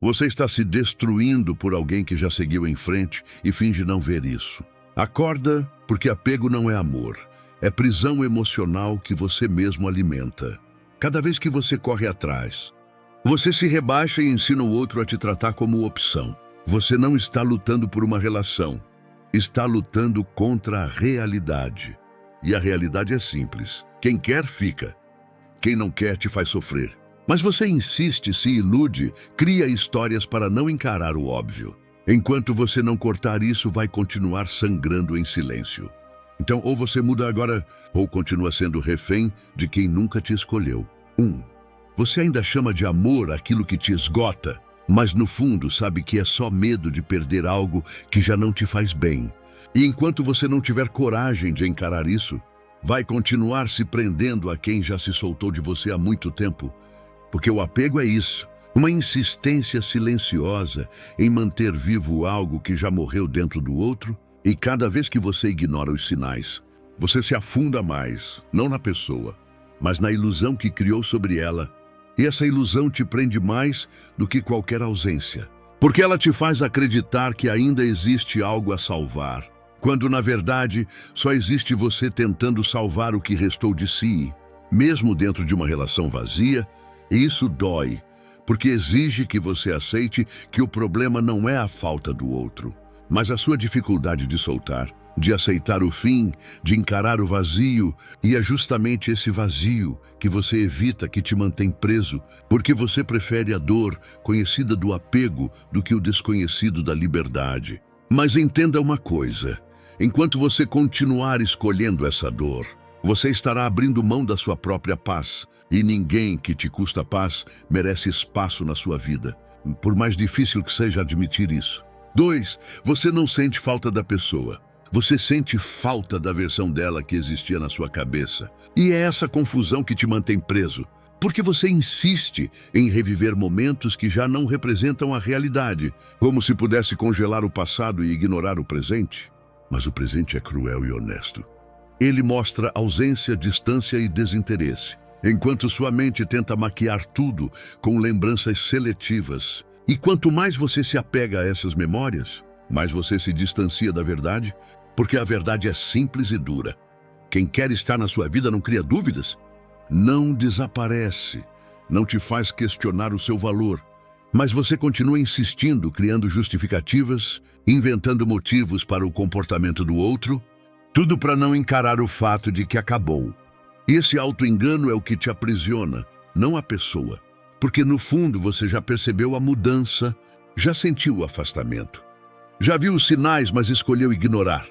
Você está se destruindo por alguém que já seguiu em frente e finge não ver isso. Acorda, porque apego não é amor. É prisão emocional que você mesmo alimenta. Cada vez que você corre atrás, você se rebaixa e ensina o outro a te tratar como opção. Você não está lutando por uma relação. Está lutando contra a realidade. E a realidade é simples. Quem quer, fica. Quem não quer, te faz sofrer. Mas você insiste, se ilude, cria histórias para não encarar o óbvio. Enquanto você não cortar isso, vai continuar sangrando em silêncio. Então, ou você muda agora, ou continua sendo refém de quem nunca te escolheu. 1. Você ainda chama de amor aquilo que te esgota, mas no fundo sabe que é só medo de perder algo que já não te faz bem. E enquanto você não tiver coragem de encarar isso, vai continuar se prendendo a quem já se soltou de você há muito tempo. Porque o apego é isso, uma insistência silenciosa em manter vivo algo que já morreu dentro do outro, e cada vez que você ignora os sinais, você se afunda mais, não na pessoa, mas na ilusão que criou sobre ela. E essa ilusão te prende mais do que qualquer ausência, porque ela te faz acreditar que ainda existe algo a salvar, quando na verdade só existe você tentando salvar o que restou de si, mesmo dentro de uma relação vazia. E isso dói, porque exige que você aceite que o problema não é a falta do outro, mas a sua dificuldade de soltar, de aceitar o fim, de encarar o vazio. E é justamente esse vazio que você evita que te mantém preso, porque você prefere a dor conhecida do apego do que o desconhecido da liberdade. Mas entenda uma coisa, enquanto você continuar escolhendo essa dor, você estará abrindo mão da sua própria paz. E ninguém que te custa paz merece espaço na sua vida, por mais difícil que seja admitir isso. 2. Você não sente falta da pessoa. Você sente falta da versão dela que existia na sua cabeça. E é essa confusão que te mantém preso, porque você insiste em reviver momentos que já não representam a realidade, como se pudesse congelar o passado e ignorar o presente. Mas o presente é cruel e honesto. Ele mostra ausência, distância e desinteresse, enquanto sua mente tenta maquiar tudo com lembranças seletivas. E quanto mais você se apega a essas memórias, mais você se distancia da verdade, porque a verdade é simples e dura. Quem quer estar na sua vida não cria dúvidas, não desaparece, não te faz questionar o seu valor. Mas você continua insistindo, criando justificativas, inventando motivos para o comportamento do outro, tudo para não encarar o fato de que acabou. Esse auto-engano é o que te aprisiona, não a pessoa. Porque no fundo você já percebeu a mudança, já sentiu o afastamento. Já viu os sinais, mas escolheu ignorar,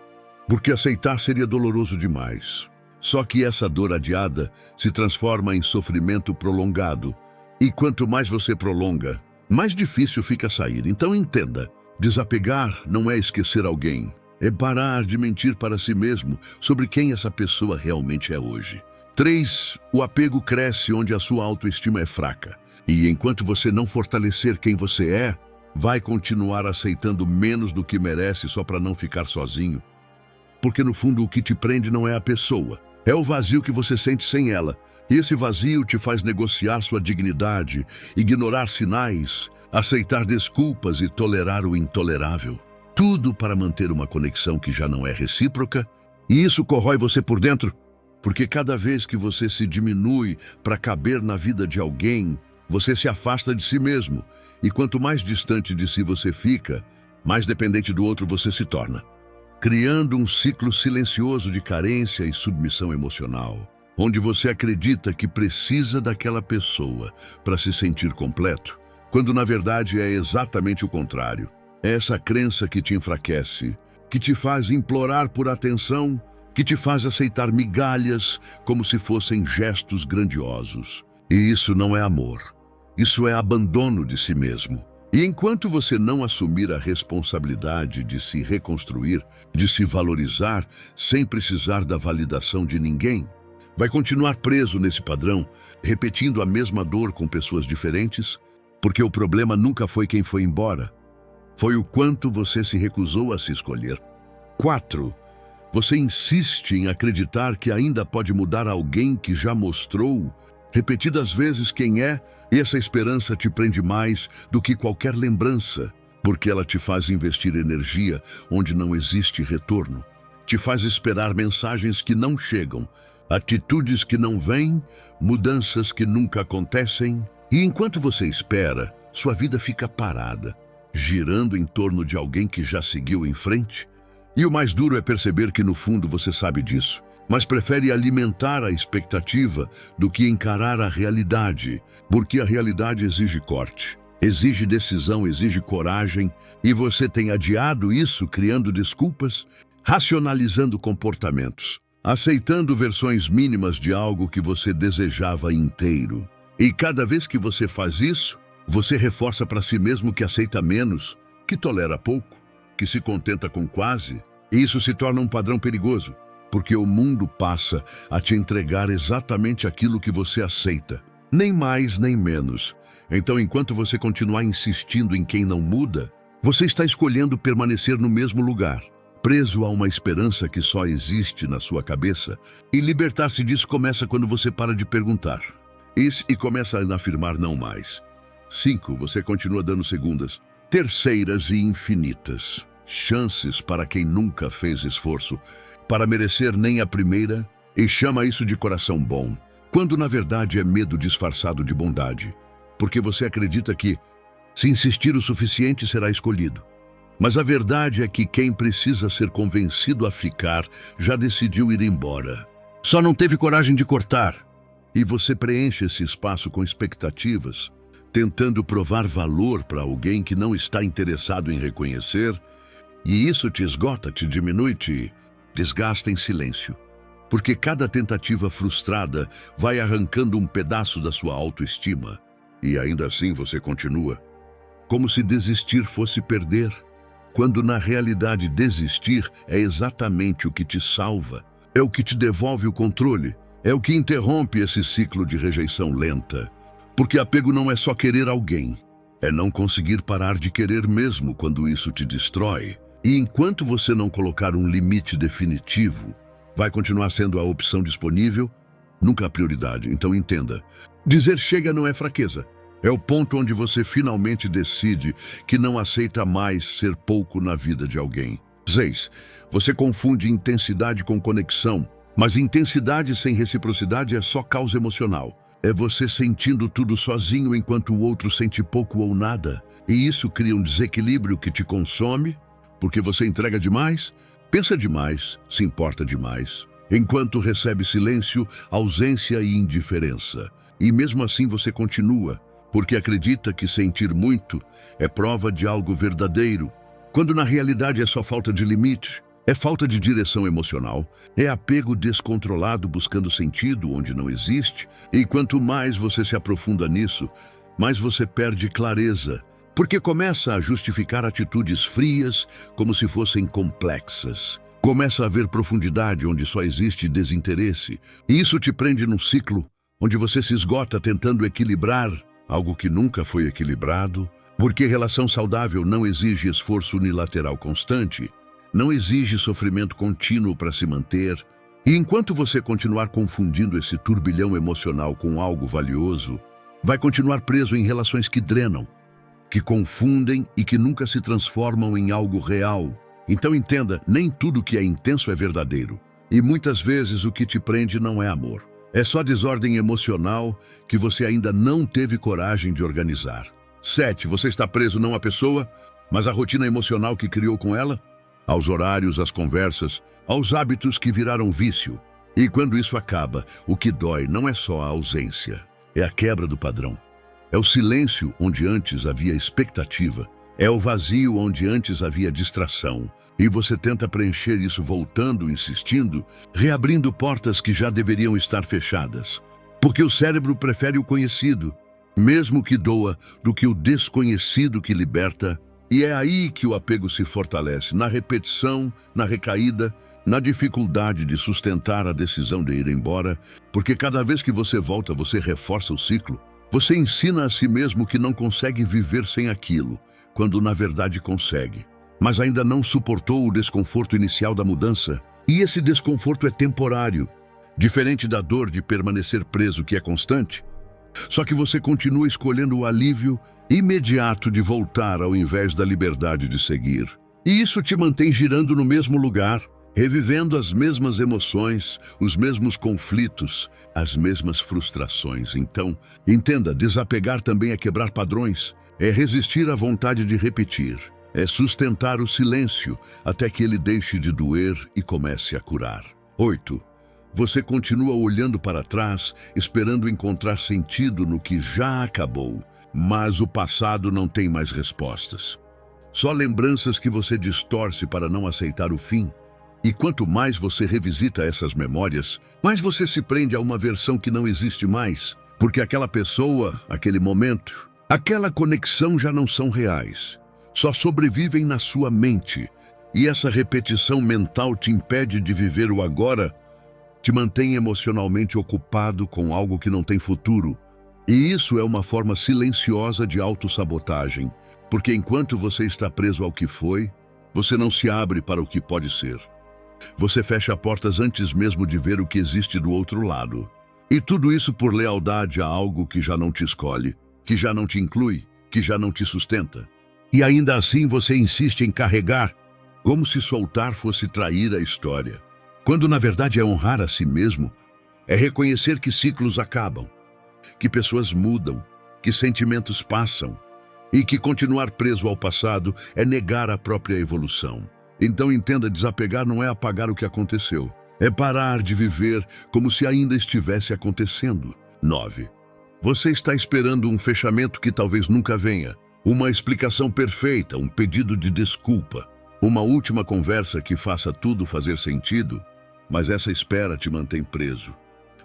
porque aceitar seria doloroso demais. Só que essa dor adiada se transforma em sofrimento prolongado. E quanto mais você prolonga, mais difícil fica sair. Então entenda, desapegar não é esquecer alguém. É parar de mentir para si mesmo sobre quem essa pessoa realmente é hoje. 3. O apego cresce onde a sua autoestima é fraca. E enquanto você não fortalecer quem você é, vai continuar aceitando menos do que merece só para não ficar sozinho. Porque no fundo o que te prende não é a pessoa, é o vazio que você sente sem ela. E esse vazio te faz negociar sua dignidade, ignorar sinais, aceitar desculpas e tolerar o intolerável. Tudo para manter uma conexão que já não é recíproca, e isso corrói você por dentro. Porque cada vez que você se diminui para caber na vida de alguém, você se afasta de si mesmo. E quanto mais distante de si você fica, mais dependente do outro você se torna, criando um ciclo silencioso de carência e submissão emocional, onde você acredita que precisa daquela pessoa para se sentir completo, quando na verdade é exatamente o contrário. É essa crença que te enfraquece, que te faz implorar por atenção, que te faz aceitar migalhas como se fossem gestos grandiosos. E isso não é amor. Isso é abandono de si mesmo. E enquanto você não assumir a responsabilidade de se reconstruir, de se valorizar, sem precisar da validação de ninguém, vai continuar preso nesse padrão, repetindo a mesma dor com pessoas diferentes, porque o problema nunca foi quem foi embora. Foi o quanto você se recusou a se escolher. 4. Você insiste em acreditar que ainda pode mudar alguém que já mostrou repetidas vezes quem é, e essa esperança te prende mais do que qualquer lembrança, porque ela te faz investir energia onde não existe retorno. Te faz esperar mensagens que não chegam, atitudes que não vêm, mudanças que nunca acontecem. E enquanto você espera, sua vida fica parada, girando em torno de alguém que já seguiu em frente. E o mais duro é perceber que no fundo você sabe disso, mas prefere alimentar a expectativa do que encarar a realidade, porque a realidade exige corte, exige decisão, exige coragem, e você tem adiado isso criando desculpas, racionalizando comportamentos, aceitando versões mínimas de algo que você desejava inteiro. E cada vez que você faz isso, você reforça para si mesmo que aceita menos, que tolera pouco, que se contenta com quase, e isso se torna um padrão perigoso, porque o mundo passa a te entregar exatamente aquilo que você aceita, nem mais nem menos. Então, enquanto você continuar insistindo em quem não muda, você está escolhendo permanecer no mesmo lugar, preso a uma esperança que só existe na sua cabeça, e libertar-se disso começa quando você para de perguntar. E começa a afirmar não mais. 5. Você continua dando segundas, terceiras e infinitas chances para quem nunca fez esforço para merecer nem a primeira, e chama isso de coração bom, quando na verdade é medo disfarçado de bondade, porque você acredita que, se insistir o suficiente, será escolhido. Mas a verdade é que quem precisa ser convencido a ficar já decidiu ir embora. Só não teve coragem de cortar. E você preenche esse espaço com expectativas, tentando provar valor para alguém que não está interessado em reconhecer, e isso te esgota, te diminui, te desgasta em silêncio, porque cada tentativa frustrada vai arrancando um pedaço da sua autoestima, e ainda assim você continua, como se desistir fosse perder, quando na realidade desistir é exatamente o que te salva, é o que te devolve o controle, é o que interrompe esse ciclo de rejeição lenta, porque apego não é só querer alguém, é não conseguir parar de querer mesmo quando isso te destrói. E enquanto você não colocar um limite definitivo, vai continuar sendo a opção disponível, nunca a prioridade. Então entenda, dizer chega não é fraqueza. É o ponto onde você finalmente decide que não aceita mais ser pouco na vida de alguém. 6. Você confunde intensidade com conexão, mas intensidade sem reciprocidade é só causa emocional. É você sentindo tudo sozinho enquanto o outro sente pouco ou nada. E isso cria um desequilíbrio que te consome, porque você entrega demais, pensa demais, se importa demais, enquanto recebe silêncio, ausência e indiferença. E mesmo assim você continua, porque acredita que sentir muito é prova de algo verdadeiro, quando na realidade é só falta de limite, é falta de direção emocional, é apego descontrolado buscando sentido onde não existe, e quanto mais você se aprofunda nisso, mais você perde clareza, porque começa a justificar atitudes frias como se fossem complexas. Começa a haver profundidade onde só existe desinteresse. E isso te prende num ciclo onde você se esgota tentando equilibrar algo que nunca foi equilibrado, porque relação saudável não exige esforço unilateral constante, não exige sofrimento contínuo para se manter. E enquanto você continuar confundindo esse turbilhão emocional com algo valioso, vai continuar preso em relações que drenam, que confundem e que nunca se transformam em algo real. Então entenda, nem tudo que é intenso é verdadeiro. E muitas vezes o que te prende não é amor. É só desordem emocional que você ainda não teve coragem de organizar. 7. Você está preso não à pessoa, mas à rotina emocional que criou com ela, aos horários, às conversas, aos hábitos que viraram vício. E quando isso acaba, o que dói não é só a ausência, é a quebra do padrão. É o silêncio onde antes havia expectativa. É o vazio onde antes havia distração. E você tenta preencher isso voltando, insistindo, reabrindo portas que já deveriam estar fechadas. Porque o cérebro prefere o conhecido, mesmo que doa, do que o desconhecido que liberta. E é aí que o apego se fortalece, na repetição, na recaída, na dificuldade de sustentar a decisão de ir embora, porque cada vez que você volta, você reforça o ciclo. Você ensina a si mesmo que não consegue viver sem aquilo, quando na verdade consegue. Mas ainda não suportou o desconforto inicial da mudança. E esse desconforto é temporário. Diferente da dor de permanecer preso, que é constante, só que você continua escolhendo o alívio imediato de voltar ao invés da liberdade de seguir. E isso te mantém girando no mesmo lugar, revivendo as mesmas emoções, os mesmos conflitos, as mesmas frustrações. Então, entenda, desapegar também é quebrar padrões, é resistir à vontade de repetir, é sustentar o silêncio até que ele deixe de doer e comece a curar. 8. Você continua olhando para trás, esperando encontrar sentido no que já acabou, mas o passado não tem mais respostas. Só lembranças que você distorce para não aceitar o fim. E quanto mais você revisita essas memórias, mais você se prende a uma versão que não existe mais, porque aquela pessoa, aquele momento, aquela conexão já não são reais. Só sobrevivem na sua mente. E essa repetição mental te impede de viver o agora, te mantém emocionalmente ocupado com algo que não tem futuro. E isso é uma forma silenciosa de autossabotagem, porque enquanto você está preso ao que foi, você não se abre para o que pode ser. Você fecha portas antes mesmo de ver o que existe do outro lado. E tudo isso por lealdade a algo que já não te escolhe, que já não te inclui, que já não te sustenta. E ainda assim você insiste em carregar, como se soltar fosse trair a história. Quando na verdade é honrar a si mesmo, é reconhecer que ciclos acabam, que pessoas mudam, que sentimentos passam, e que continuar preso ao passado é negar a própria evolução. Então entenda, desapegar não é apagar o que aconteceu, é parar de viver como se ainda estivesse acontecendo. 9. Você está esperando um fechamento que talvez nunca venha, uma explicação perfeita, um pedido de desculpa, uma última conversa que faça tudo fazer sentido, mas essa espera te mantém preso,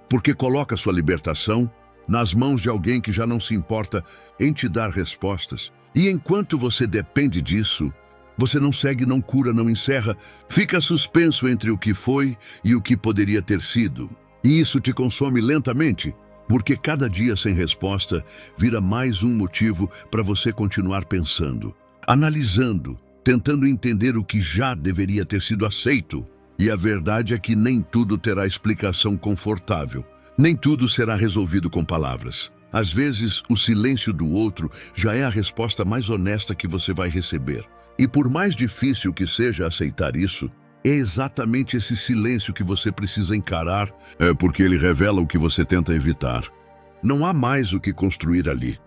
porque coloca sua libertação nas mãos de alguém que já não se importa em te dar respostas. E enquanto você depende disso, você não segue, não cura, não encerra, fica suspenso entre o que foi e o que poderia ter sido. E isso te consome lentamente, porque cada dia sem resposta vira mais um motivo para você continuar pensando, analisando, tentando entender o que já deveria ter sido aceito. E a verdade é que nem tudo terá explicação confortável. Nem tudo será resolvido com palavras. Às vezes, o silêncio do outro já é a resposta mais honesta que você vai receber. E por mais difícil que seja aceitar isso, é exatamente esse silêncio que você precisa encarar, porque ele revela o que você tenta evitar. Não há mais o que construir ali.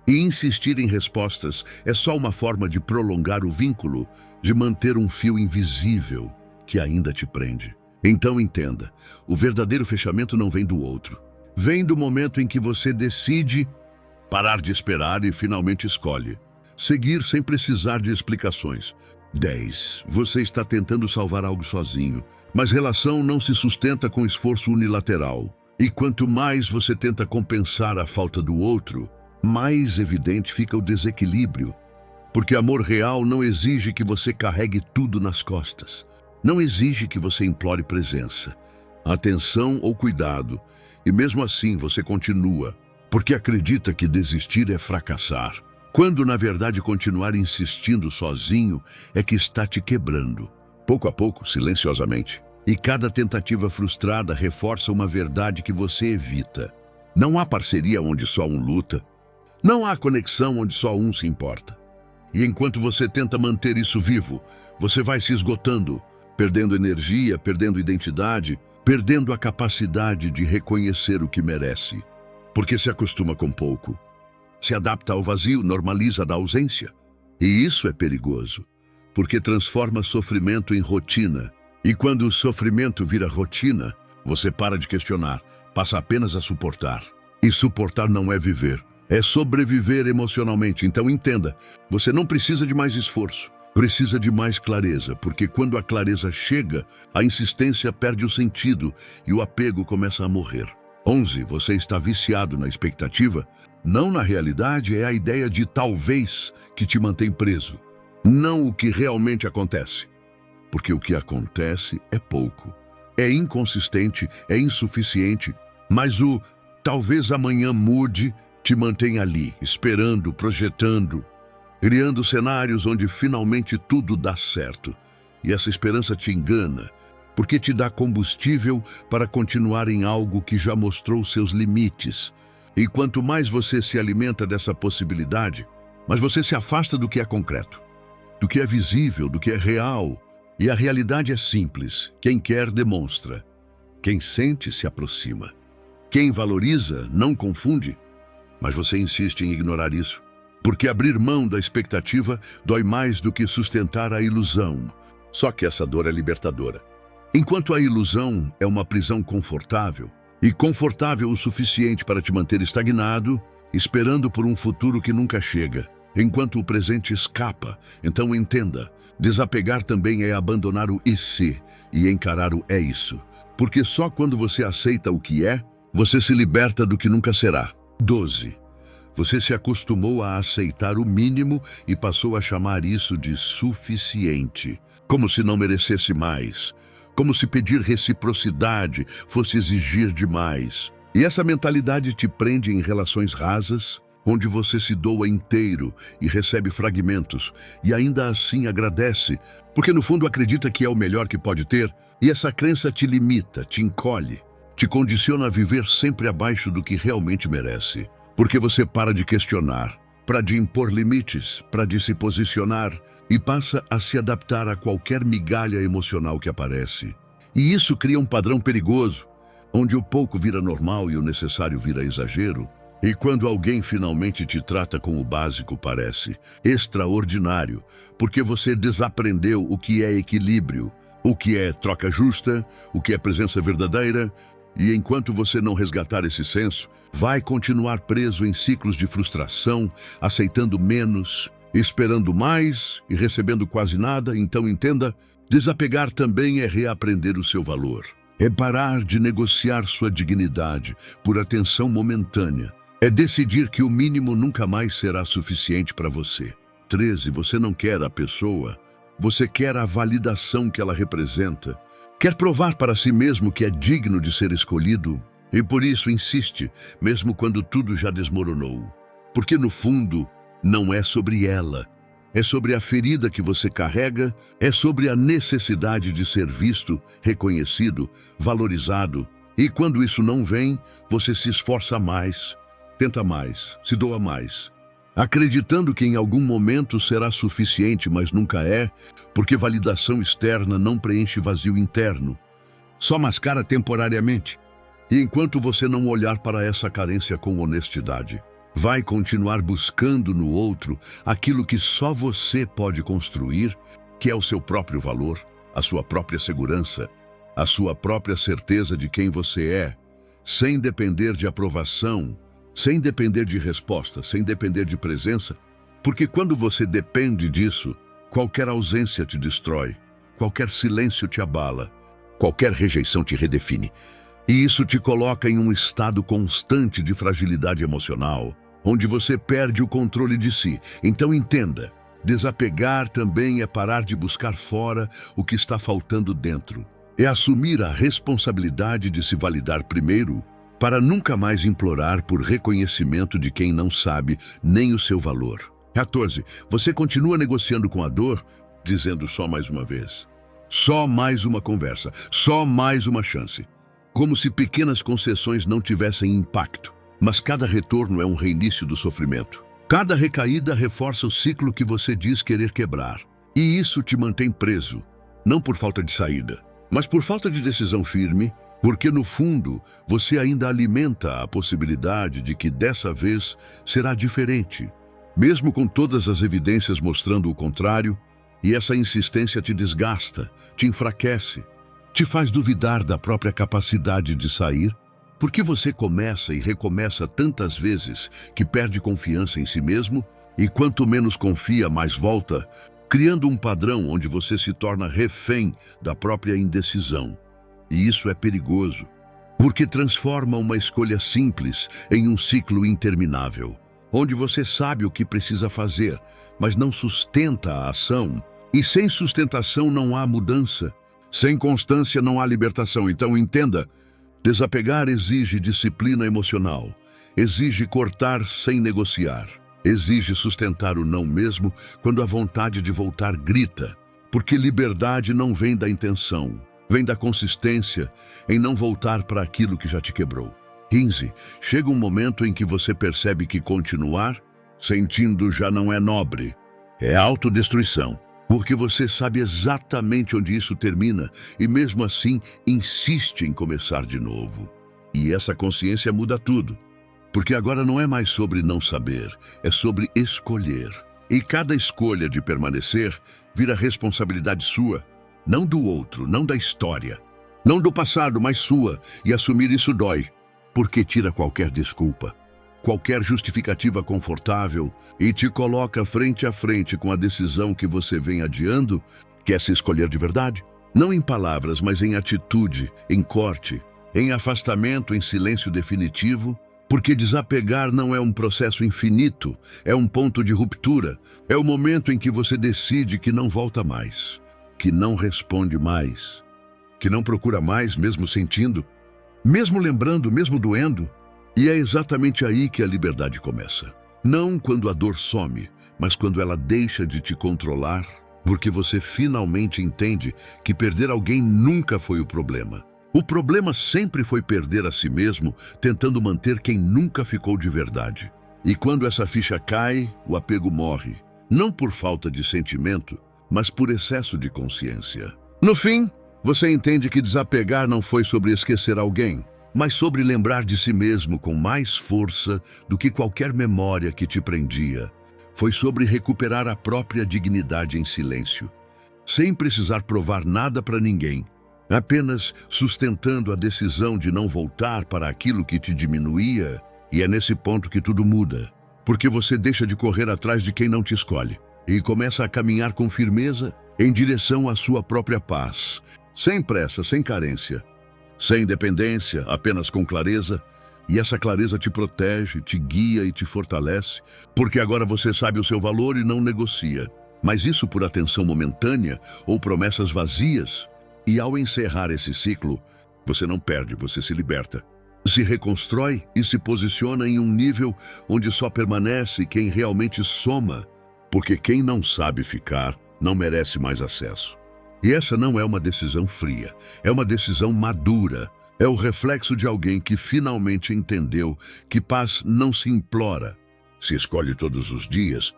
E insistir em respostas é só uma forma de prolongar o vínculo, de manter um fio invisível que ainda te prende. Então entenda, o verdadeiro fechamento não vem do outro. Vem do momento em que você decide parar de esperar e finalmente escolhe seguir sem precisar de explicações. 10. Você está tentando salvar algo sozinho, mas relação não se sustenta com esforço unilateral. E quanto mais você tenta compensar a falta do outro, mais evidente fica o desequilíbrio. Porque amor real não exige que você carregue tudo nas costas. Não exige que você implore presença, atenção ou cuidado, e mesmo assim você continua, porque acredita que desistir é fracassar, quando na verdade continuar insistindo sozinho é que está te quebrando. Pouco a pouco, silenciosamente, e cada tentativa frustrada reforça uma verdade que você evita. Não há parceria onde só um luta, não há conexão onde só um se importa. E enquanto você tenta manter isso vivo, você vai se esgotando, perdendo energia, perdendo identidade, perdendo a capacidade de reconhecer o que merece. Porque se acostuma com pouco, se adapta ao vazio, normaliza a ausência. E isso é perigoso, porque transforma sofrimento em rotina. E quando o sofrimento vira rotina, você para de questionar, passa apenas a suportar. E suportar não é viver, é sobreviver emocionalmente. Então entenda, você não precisa de mais esforço. Precisa de mais clareza, porque quando a clareza chega, a insistência perde o sentido e o apego começa a morrer. 11. Você está viciado na expectativa? Não na realidade, é a ideia de talvez que te mantém preso. Não o que realmente acontece. Porque o que acontece é pouco. É inconsistente, é insuficiente, mas o talvez amanhã mude te mantém ali, esperando, projetando, criando cenários onde finalmente tudo dá certo. E essa esperança te engana, porque te dá combustível para continuar em algo que já mostrou seus limites. E quanto mais você se alimenta dessa possibilidade, mais você se afasta do que é concreto, do que é visível, do que é real. E a realidade é simples: quem quer demonstra, quem sente se aproxima, quem valoriza não confunde. Mas você insiste em ignorar isso, porque abrir mão da expectativa dói mais do que sustentar a ilusão. Só que essa dor é libertadora. Enquanto a ilusão é uma prisão confortável, e confortável o suficiente para te manter estagnado, esperando por um futuro que nunca chega, enquanto o presente escapa, então entenda, desapegar também é abandonar o e se e encarar o é isso. Porque só quando você aceita o que é, você se liberta do que nunca será. 12. Você se acostumou a aceitar o mínimo e passou a chamar isso de suficiente, como se não merecesse mais, como se pedir reciprocidade fosse exigir demais. E essa mentalidade te prende em relações rasas, onde você se doa inteiro e recebe fragmentos, e ainda assim agradece, porque no fundo acredita que é o melhor que pode ter, e essa crença te limita, te encolhe, te condiciona a viver sempre abaixo do que realmente merece. Porque você para de questionar, para de impor limites, para de se posicionar, e passa a se adaptar a qualquer migalha emocional que aparece. E isso cria um padrão perigoso, onde o pouco vira normal e o necessário vira exagero. E quando alguém finalmente te trata com o básico, parece extraordinário, porque você desaprendeu o que é equilíbrio, o que é troca justa, o que é presença verdadeira. E enquanto você não resgatar esse senso, vai continuar preso em ciclos de frustração, aceitando menos, esperando mais e recebendo quase nada. Então entenda, desapegar também é reaprender o seu valor. É parar de negociar sua dignidade por atenção momentânea. É decidir que o mínimo nunca mais será suficiente para você. 13. Você não quer a pessoa, você quer a validação que ela representa. Quer provar para si mesmo que é digno de ser escolhido, e por isso insiste, mesmo quando tudo já desmoronou. Porque no fundo, não é sobre ela, é sobre a ferida que você carrega, é sobre a necessidade de ser visto, reconhecido, valorizado. E quando isso não vem, você se esforça mais, tenta mais, se doa mais, acreditando que em algum momento será suficiente, mas nunca é, porque validação externa não preenche vazio interno, só mascara temporariamente. E enquanto você não olhar para essa carência com honestidade, vai continuar buscando no outro aquilo que só você pode construir, que é o seu próprio valor, a sua própria segurança, a sua própria certeza de quem você é, sem depender de aprovação, sem depender de resposta, sem depender de presença, porque quando você depende disso, qualquer ausência te destrói, qualquer silêncio te abala, qualquer rejeição te redefine. E isso te coloca em um estado constante de fragilidade emocional, onde você perde o controle de si. Então entenda, desapegar também é parar de buscar fora o que está faltando dentro. É assumir a responsabilidade de se validar primeiro, para nunca mais implorar por reconhecimento de quem não sabe nem o seu valor. 14. Você continua negociando com a dor, dizendo só mais uma vez, só mais uma conversa, só mais uma chance. Como se pequenas concessões não tivessem impacto, mas cada retorno é um reinício do sofrimento. Cada recaída reforça o ciclo que você diz querer quebrar. E isso te mantém preso, não por falta de saída, mas por falta de decisão firme, porque no fundo você ainda alimenta a possibilidade de que dessa vez será diferente, mesmo com todas as evidências mostrando o contrário. E essa insistência te desgasta, te enfraquece, te faz duvidar da própria capacidade de sair, porque você começa e recomeça tantas vezes que perde confiança em si mesmo, e quanto menos confia, mais volta, criando um padrão onde você se torna refém da própria indecisão. E isso é perigoso, porque transforma uma escolha simples em um ciclo interminável, onde você sabe o que precisa fazer, mas não sustenta a ação. E sem sustentação não há mudança, sem constância não há libertação. Então entenda, desapegar exige disciplina emocional, exige cortar sem negociar, exige sustentar o não mesmo quando a vontade de voltar grita, porque liberdade não vem da intenção, vem da consistência em não voltar para aquilo que já te quebrou. 15. Chega um momento em que você percebe que continuar sentindo já não é nobre, é autodestruição. Porque você sabe exatamente onde isso termina e mesmo assim insiste em começar de novo. E essa consciência muda tudo. Porque agora não é mais sobre não saber, é sobre escolher. E cada escolha de permanecer vira responsabilidade sua, não do outro, não da história, não do passado, mas sua. E assumir isso dói, porque tira qualquer desculpa, qualquer justificativa confortável e te coloca frente a frente com a decisão que você vem adiando, que é se escolher de verdade. Não em palavras, mas em atitude, em corte, em afastamento, em silêncio definitivo. Porque desapegar não é um processo infinito, é um ponto de ruptura. É o momento em que você decide que não volta mais, que não responde mais, que não procura mais, mesmo sentindo, mesmo lembrando, mesmo doendo. E é exatamente aí que a liberdade começa. Não quando a dor some, mas quando ela deixa de te controlar, porque você finalmente entende que perder alguém nunca foi o problema. O problema sempre foi perder a si mesmo, tentando manter quem nunca ficou de verdade. E quando essa ficha cai, o apego morre. Não por falta de sentimento, mas por excesso de consciência. No fim, você entende que desapegar não foi sobre esquecer alguém, mas sobre lembrar de si mesmo com mais força do que qualquer memória que te prendia. Foi sobre recuperar a própria dignidade em silêncio, sem precisar provar nada para ninguém, apenas sustentando a decisão de não voltar para aquilo que te diminuía. E é nesse ponto que tudo muda, porque você deixa de correr atrás de quem não te escolhe e começa a caminhar com firmeza em direção à sua própria paz, sem pressa, sem carência, sem dependência, apenas com clareza. E essa clareza te protege, te guia e te fortalece, porque agora você sabe o seu valor e não negocia. Mas isso por atenção momentânea ou promessas vazias. E ao encerrar esse ciclo, você não perde, você se liberta. Se reconstrói e se posiciona em um nível onde só permanece quem realmente soma, porque quem não sabe ficar não merece mais acesso. E essa não é uma decisão fria, é uma decisão madura. É o reflexo de alguém que finalmente entendeu que paz não se implora, se escolhe todos os dias.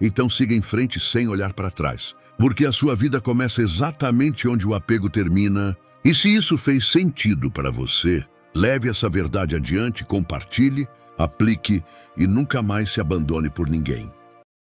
Então siga em frente sem olhar para trás, porque a sua vida começa exatamente onde o apego termina. E se isso fez sentido para você, leve essa verdade adiante, compartilhe, aplique e nunca mais se abandone por ninguém.